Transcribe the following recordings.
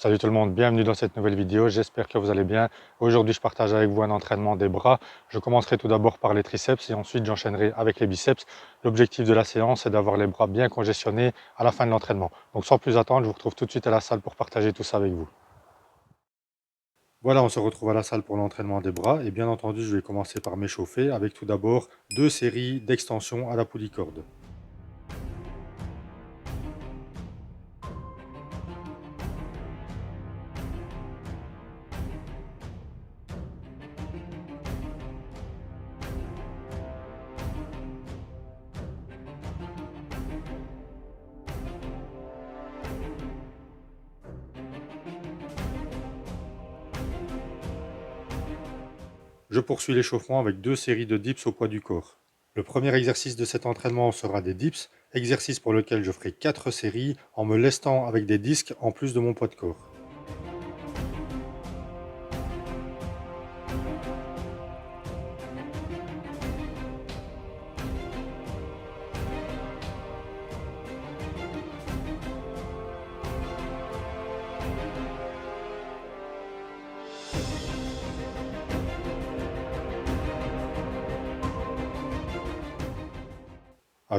Salut tout le monde, bienvenue dans cette nouvelle vidéo, j'espère que vous allez bien. Aujourd'hui je partage avec vous un entraînement des bras. Je commencerai tout d'abord par les triceps et ensuite j'enchaînerai avec les biceps. L'objectif de la séance est d'avoir les bras bien congestionnés à la fin de l'entraînement. Donc sans plus attendre, je vous retrouve tout de suite à la salle pour partager tout ça avec vous. Voilà, on se retrouve à la salle pour l'entraînement des bras et bien entendu je vais commencer par m'échauffer avec tout d'abord 2 séries d'extensions à la poulicorde. Je poursuis l'échauffement avec 2 séries de dips au poids du corps. Le premier exercice de cet entraînement sera des dips, exercice pour lequel je ferai 4 séries en me lestant avec des disques en plus de mon poids de corps.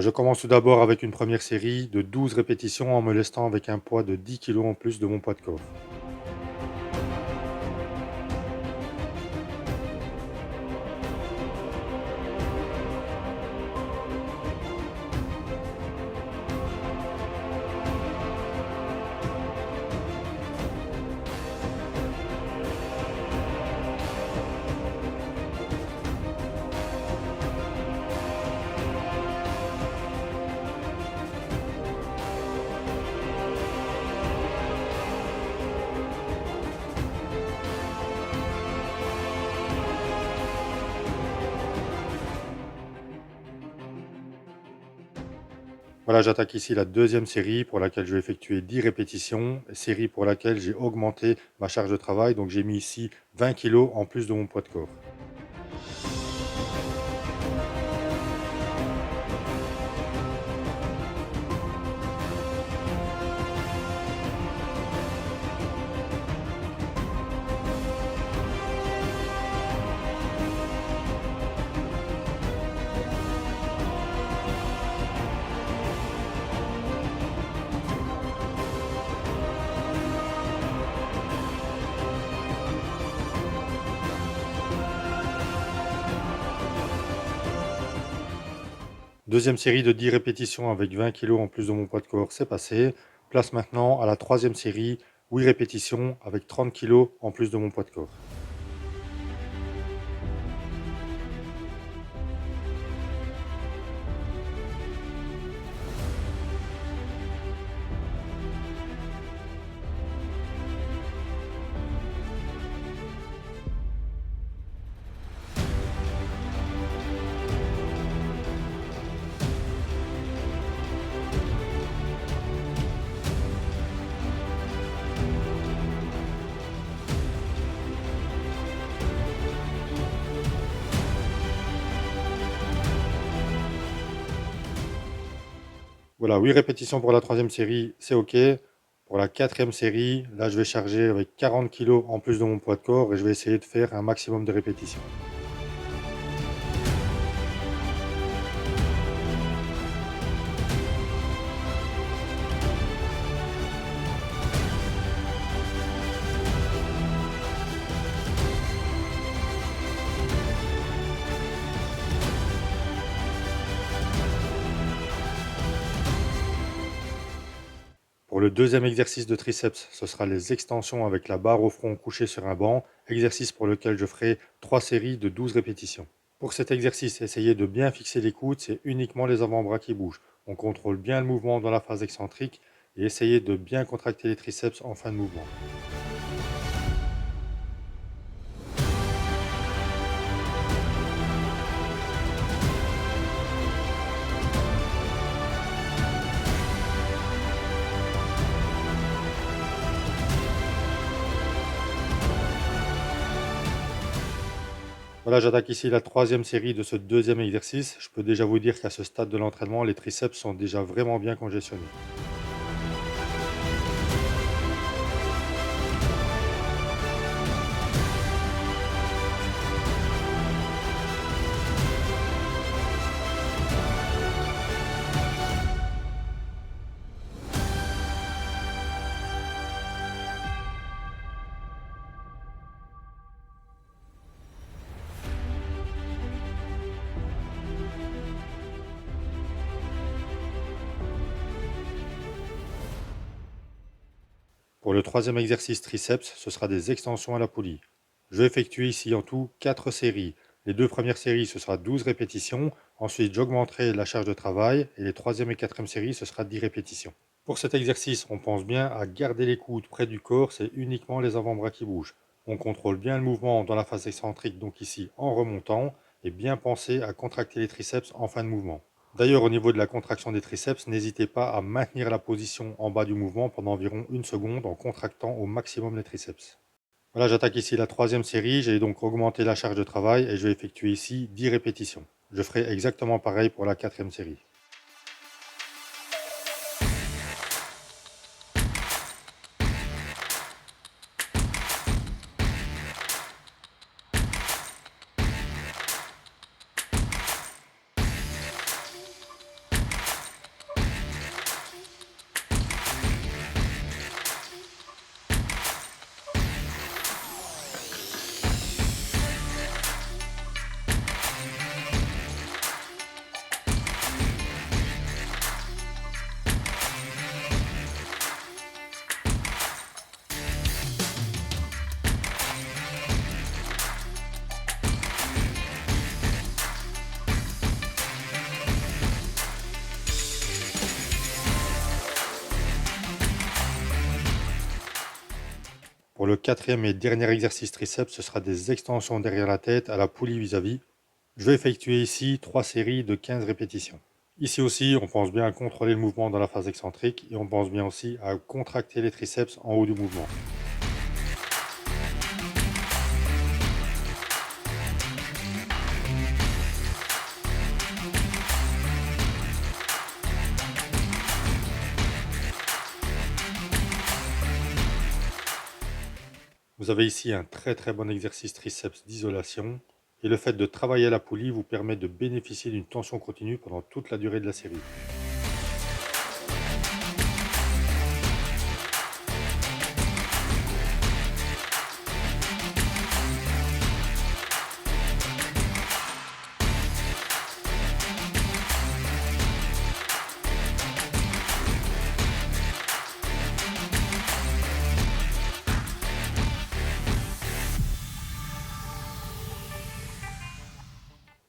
Je commence tout d'abord avec une première série de 12 répétitions en me lestant avec un poids de 10 kg en plus de mon poids de corps. Voilà, j'attaque ici la deuxième série pour laquelle je vais effectuer 10 répétitions, série pour laquelle j'ai augmenté ma charge de travail, donc j'ai mis ici 20 kg en plus de mon poids de corps. Deuxième série de 10 répétitions avec 20 kg en plus de mon poids de corps, c'est passé. Place maintenant à la troisième série, 8 répétitions avec 30 kg en plus de mon poids de corps. Voilà, 8 répétitions pour la troisième série, c'est OK. Pour la quatrième série, là je vais charger avec 40 kg en plus de mon poids de corps et je vais essayer de faire un maximum de répétitions. Pour le deuxième exercice de triceps, ce sera les extensions avec la barre au front couchée sur un banc, exercice pour lequel je ferai 3 séries de 12 répétitions. Pour cet exercice, essayez de bien fixer les coudes, c'est uniquement les avant-bras qui bougent. On contrôle bien le mouvement dans la phase excentrique et essayez de bien contracter les triceps en fin de mouvement. Voilà, j'attaque ici la troisième série de ce deuxième exercice. Je peux déjà vous dire qu'à ce stade de l'entraînement, les triceps sont déjà vraiment bien congestionnés. Pour le troisième exercice triceps, ce sera des extensions à la poulie. Je vais effectuer ici en tout 4 séries. Les deux premières séries, ce sera 12 répétitions. Ensuite, j'augmenterai la charge de travail. Et les troisième et quatrième séries, ce sera 10 répétitions. Pour cet exercice, on pense bien à garder les coudes près du corps. C'est uniquement les avant-bras qui bougent. On contrôle bien le mouvement dans la phase excentrique, donc ici en remontant. Et bien penser à contracter les triceps en fin de mouvement. D'ailleurs, au niveau de la contraction des triceps, n'hésitez pas à maintenir la position en bas du mouvement pendant environ 1 seconde en contractant au maximum les triceps. Voilà, j'attaque ici la troisième série. J'ai donc augmenté la charge de travail et je vais effectuer ici 10 répétitions. Je ferai exactement pareil pour la quatrième série. Pour le quatrième et dernier exercice triceps, ce sera des extensions derrière la tête à la poulie vis-à-vis. Je vais effectuer ici 3 séries de 15 répétitions. Ici aussi, on pense bien à contrôler le mouvement dans la phase excentrique et on pense bien aussi à contracter les triceps en haut du mouvement. Vous avez ici un très bon exercice triceps d'isolation et le fait de travailler à la poulie vous permet de bénéficier d'une tension continue pendant toute la durée de la série.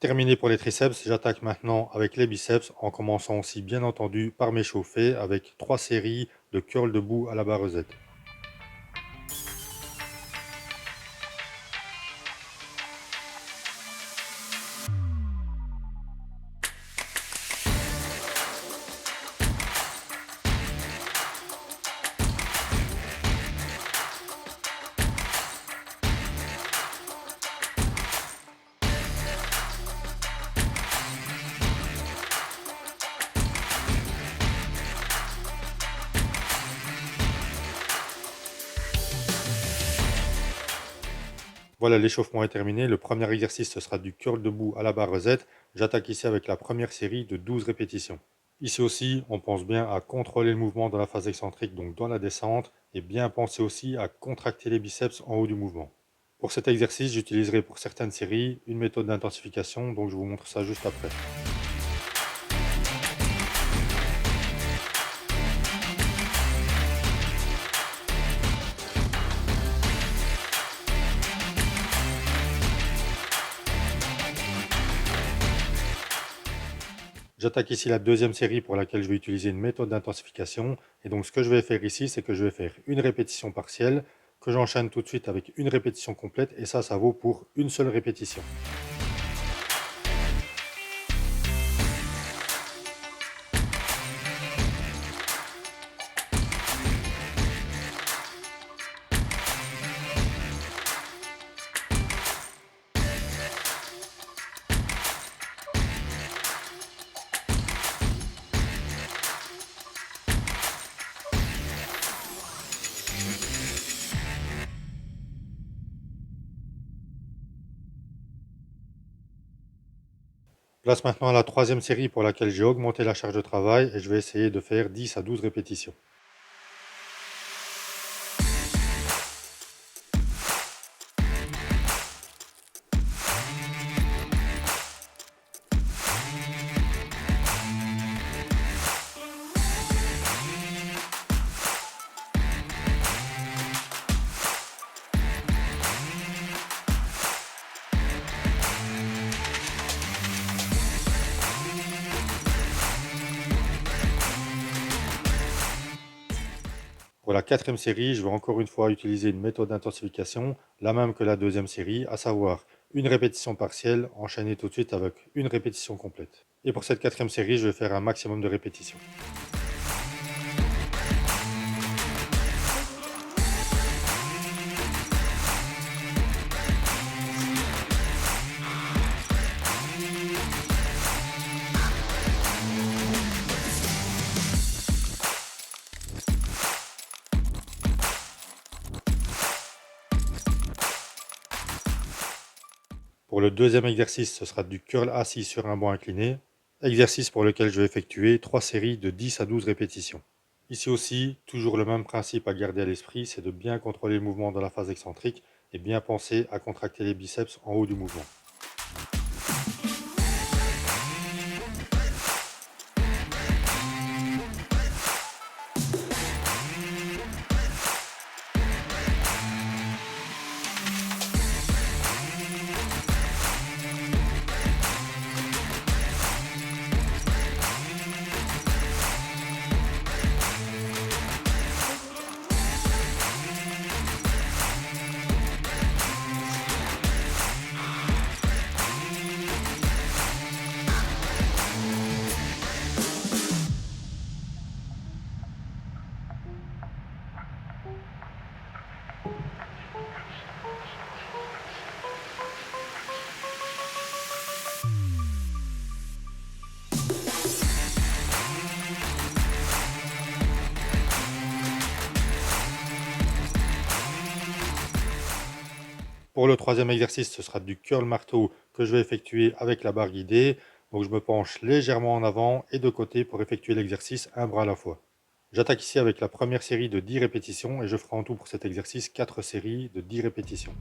Terminé pour les triceps, j'attaque maintenant avec les biceps en commençant aussi bien entendu par m'échauffer avec 3 séries de curl debout à la barre Z. Voilà, l'échauffement est terminé. Le premier exercice, ce sera du curl debout à la barre Z. J'attaque ici avec la première série de 12 répétitions. Ici aussi, on pense bien à contrôler le mouvement dans la phase excentrique, donc dans la descente, et bien penser aussi à contracter les biceps en haut du mouvement. Pour cet exercice, j'utiliserai pour certaines séries une méthode d'intensification, donc je vous montre ça juste après. J'attaque ici la deuxième série pour laquelle je vais utiliser une méthode d'intensification. Et donc ce que je vais faire ici, c'est que je vais faire une répétition partielle, que j'enchaîne tout de suite avec une répétition complète. Et ça vaut pour une seule répétition. Place maintenant à la troisième série pour laquelle j'ai augmenté la charge de travail et je vais essayer de faire 10 à 12 répétitions. Pour la quatrième série, je vais encore une fois utiliser une méthode d'intensification, la même que la deuxième série, à savoir une répétition partielle enchaînée tout de suite avec une répétition complète. Et pour cette quatrième série, je vais faire un maximum de répétitions. Pour le deuxième exercice, ce sera du curl assis sur un banc incliné, exercice pour lequel je vais effectuer 3 séries de 10 à 12 répétitions. Ici aussi, toujours le même principe à garder à l'esprit, c'est de bien contrôler le mouvement dans la phase excentrique et bien penser à contracter les biceps en haut du mouvement. Pour le troisième exercice, ce sera du curl marteau que je vais effectuer avec la barre guidée. Donc je me penche légèrement en avant et de côté pour effectuer l'exercice un bras à la fois. J'attaque ici avec la première série de 10 répétitions et je ferai en tout pour cet exercice 4 séries de 10 répétitions.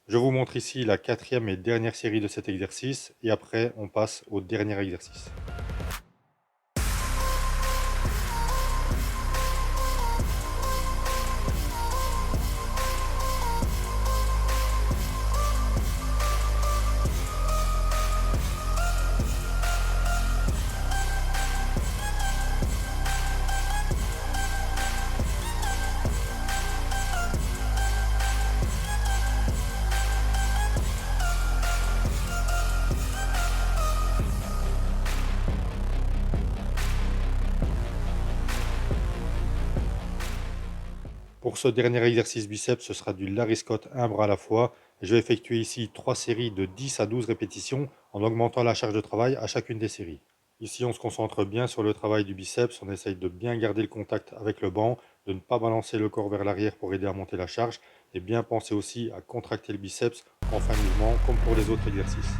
Je vous montre ici la quatrième et dernière série de cet exercice et après on passe au dernier exercice. Pour ce dernier exercice biceps, ce sera du Larry Scott un bras à la fois. Je vais effectuer ici 3 séries de 10 à 12 répétitions en augmentant la charge de travail à chacune des séries. Ici, on se concentre bien sur le travail du biceps, on essaye de bien garder le contact avec le banc, de ne pas balancer le corps vers l'arrière pour aider à monter la charge et bien penser aussi à contracter le biceps en fin de mouvement comme pour les autres exercices.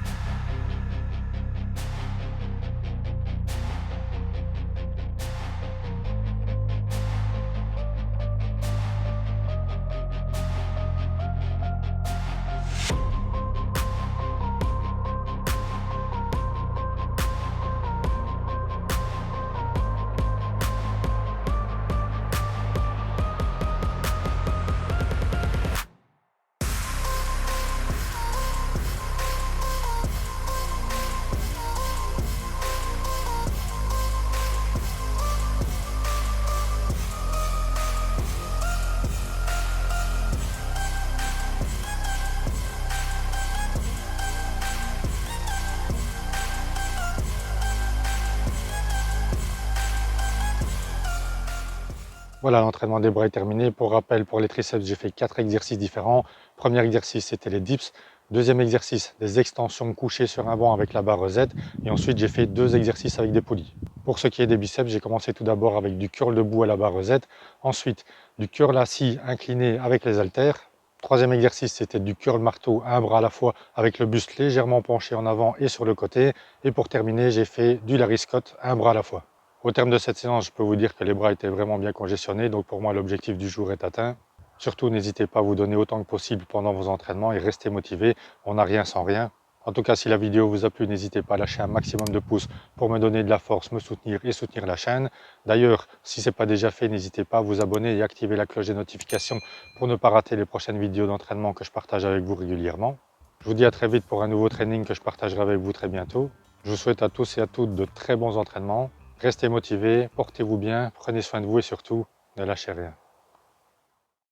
Voilà, l'entraînement des bras est terminé. Pour rappel, pour les triceps, j'ai fait 4 exercices différents. Premier exercice, c'était les dips. Deuxième exercice, des extensions couchées sur un banc avec la barre Z. Et ensuite, j'ai fait 2 exercices avec des poulies. Pour ce qui est des biceps, j'ai commencé tout d'abord avec du curl debout à la barre Z. Ensuite, du curl assis incliné avec les haltères. Troisième exercice, c'était du curl marteau, un bras à la fois avec le buste légèrement penché en avant et sur le côté. Et pour terminer, j'ai fait du Larry Scott, un bras à la fois. Au terme de cette séance, je peux vous dire que les bras étaient vraiment bien congestionnés, donc pour moi l'objectif du jour est atteint. Surtout, n'hésitez pas à vous donner autant que possible pendant vos entraînements et restez motivé, on n'a rien sans rien. En tout cas, si la vidéo vous a plu, n'hésitez pas à lâcher un maximum de pouces pour me donner de la force, me soutenir et soutenir la chaîne. D'ailleurs, si ce n'est pas déjà fait, n'hésitez pas à vous abonner et activer la cloche des notifications pour ne pas rater les prochaines vidéos d'entraînement que je partage avec vous régulièrement. Je vous dis à très vite pour un nouveau training que je partagerai avec vous très bientôt. Je vous souhaite à tous et à toutes de très bons entraînements. Restez motivés, portez-vous bien, prenez soin de vous et surtout, ne lâchez rien.